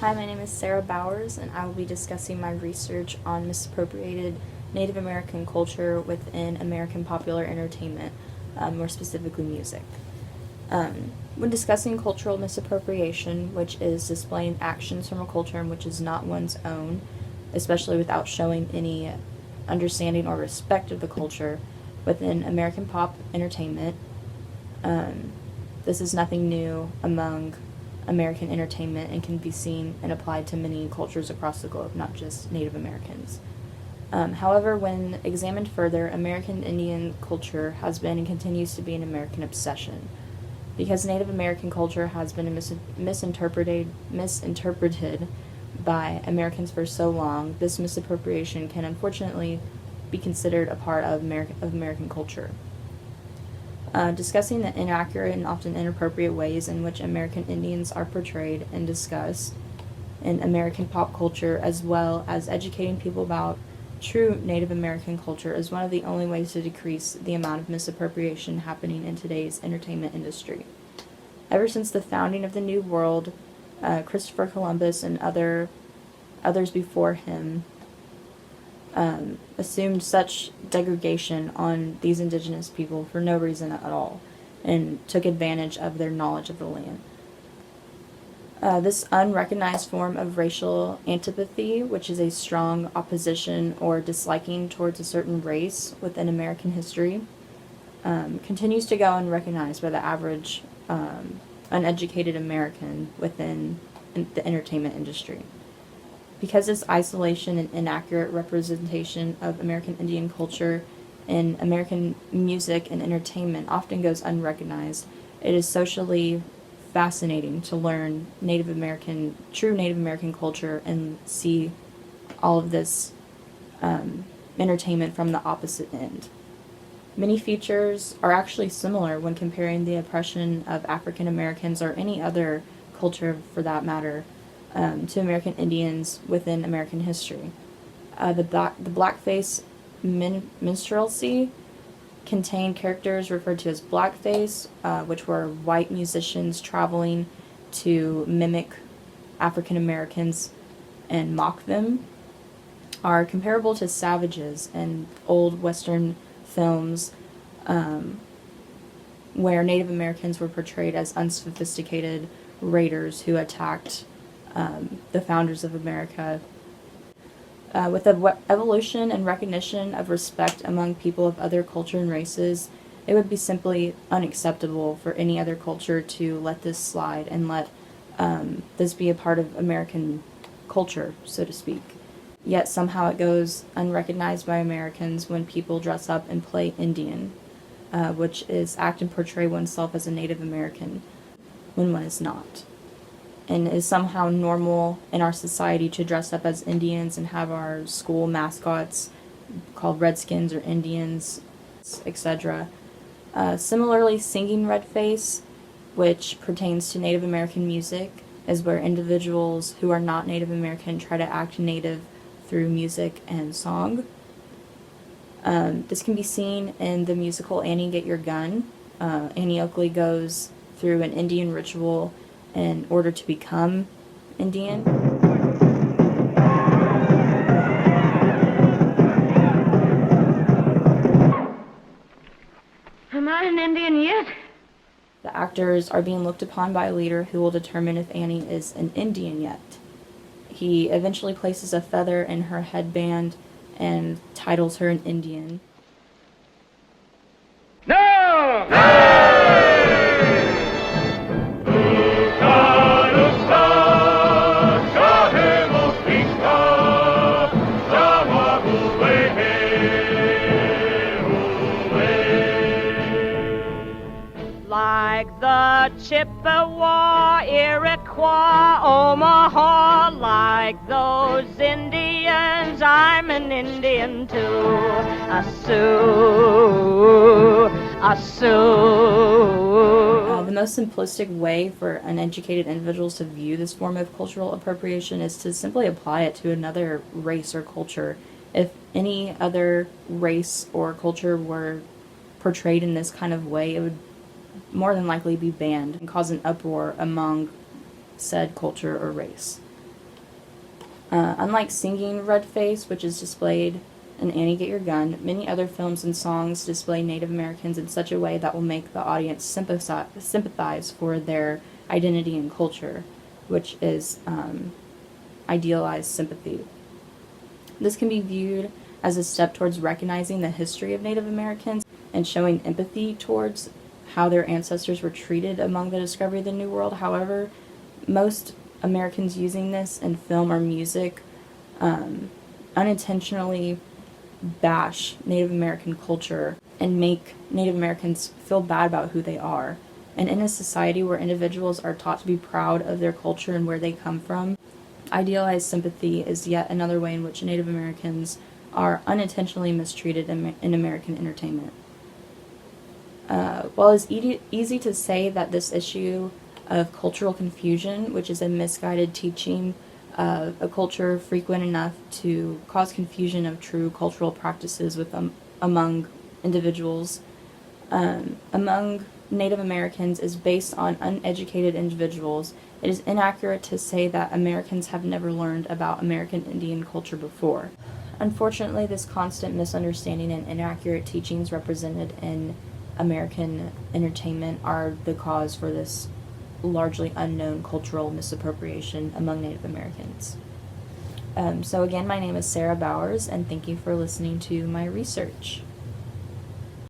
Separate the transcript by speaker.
Speaker 1: Hi, my name is Sarah Bowers, and I will be discussing my research on misappropriated Native American culture within American popular entertainment, more specifically music. When discussing cultural misappropriation, which is displaying actions from a culture in which is not one's own, especially without showing any understanding or respect of the culture within American pop entertainment, this is nothing new among American entertainment and can be seen and applied to many cultures across the globe, not just Native Americans. However, when examined further, American Indian culture has been and continues to be an American obsession. Because Native American culture has been misinterpreted by Americans for so long, this misappropriation can unfortunately be considered a part of American culture. Discussing the inaccurate and often inappropriate ways in which American Indians are portrayed and discussed in American pop culture, as well as educating people about true Native American culture, is one of the only ways to decrease the amount of misappropriation happening in today's entertainment industry. Ever since the founding of the New World, Christopher Columbus and others before him assumed such degradation on these indigenous people for no reason at all, and took advantage of their knowledge of the land. This unrecognized form of racial antipathy, which is a strong opposition or disliking towards a certain race within American history, continues to go unrecognized by the average uneducated American within the entertainment industry. Because this isolation and inaccurate representation of American Indian culture in American music and entertainment often goes unrecognized, it is socially fascinating to learn true Native American culture and see all of this entertainment from the opposite end. Many features are actually similar when comparing the oppression of African Americans or any other culture for that matter to American Indians within American history. The blackface minstrelsy contained characters referred to as blackface, which were white musicians traveling to mimic African Americans and mock them, are comparable to savages in old Western films where Native Americans were portrayed as unsophisticated raiders who attacked the founders of America. With the evolution and recognition of respect among people of other culture and races, it would be simply unacceptable for any other culture to let this slide and let this be a part of American culture, so to speak. Yet somehow it goes unrecognized by Americans when people dress up and play Indian, which is act and portray oneself as a Native American when one is not. And is somehow normal in our society to dress up as Indians and have our school mascots called Redskins or Indians, etc. Similarly, singing red face, which pertains to Native American music, is where individuals who are not Native American try to act Native through music and song. This can be seen in the musical Annie Get Your Gun. Annie Oakley goes through an Indian ritual in order to become Indian.
Speaker 2: Am I an Indian yet?
Speaker 1: The actors are being looked upon by a leader who will determine if Annie is an Indian yet. He eventually places a feather in her headband and titles her an Indian.
Speaker 3: No!
Speaker 2: Like the Chippewa, Iroquois, Omaha, like those Indians, I'm an Indian too. A Sioux, a Sioux.
Speaker 1: The most simplistic way for uneducated individuals to view this form of cultural appropriation is to simply apply it to another race or culture. If any other race or culture were portrayed in this kind of way, it would more than likely be banned and cause an uproar among said culture or race. Unlike Singing Red Face, which is displayed in Annie Get Your Gun, many other films and songs display Native Americans in such a way that will make the audience sympathize for their identity and culture, which is idealized sympathy. This can be viewed as a step towards recognizing the history of Native Americans and showing empathy towards how their ancestors were treated among the discovery of the New World. However, most Americans using this in film or music unintentionally bash Native American culture and make Native Americans feel bad about who they are. And in a society where individuals are taught to be proud of their culture and where they come from, idealized sympathy is yet another way in which Native Americans are unintentionally mistreated in American entertainment. While it's easy to say that this issue of cultural confusion, which is a misguided teaching of a culture frequent enough to cause confusion of true cultural practices among individuals, among Native Americans is based on uneducated individuals, it is inaccurate to say that Americans have never learned about American Indian culture before. Unfortunately, this constant misunderstanding and inaccurate teachings represented in American entertainment are the cause for this largely unknown cultural misappropriation among Native Americans. So again, my name is Sarah Bowers, and thank you for listening to my research.